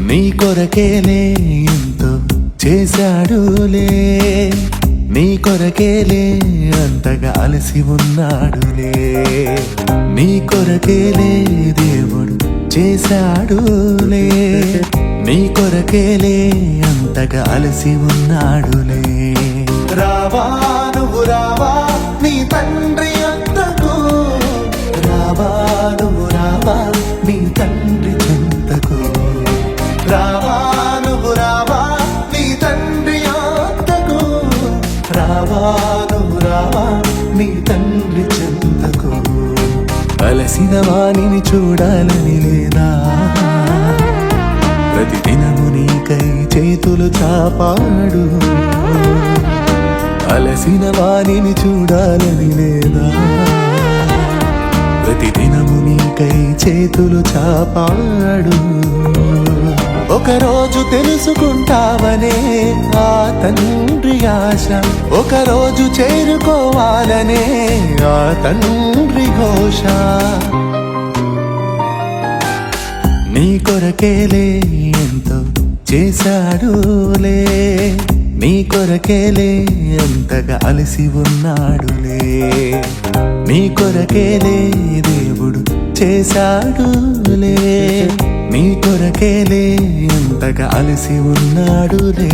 నీ కొరకేలే ఎంతో చేశాడులే, నీ కొరకేలే అంతగా అలసి ఉన్నాడులే, నీ కొరకేలే దేవుడు చేశాడులే, నీ కొరకేలే అంతగా అలసి ఉన్నాడులే. రావా నువ్వు రావా నీ తండ్రి అంతకు, రావా నువ్వు రావా నీ తండ్రి చెంతకు, రావా నువ్వు రావా నీ తండ్రి అంతకు, రావా నువ్వు రావా నీ తండ్రి చెంతకు. అలసిన వాణిని చూడాలని లేదా, ప్రతిదినము నీకై చేతులు చాపాడు. అలసిన వాణిని చూడాలని లేదా, ప్రతిదినము నీకై చేతులు చాపాడు. ఒకరోజు తెలుసుకుంటావనే ఆ తండ్రి ఆశ, ఒకరోజు చేరుకోవాలనే ఆ తండ్రి ఘోష. నీ కొరకేలే ఎంతో చేశాడులే, నీ కొరకేలే అంతగా అలసి ఉన్నాడులే, నీ కొరకేలే దేవుడు చేశాడులే, నీ కొరకేలే అంతగా అలసి ఉన్నాడులే.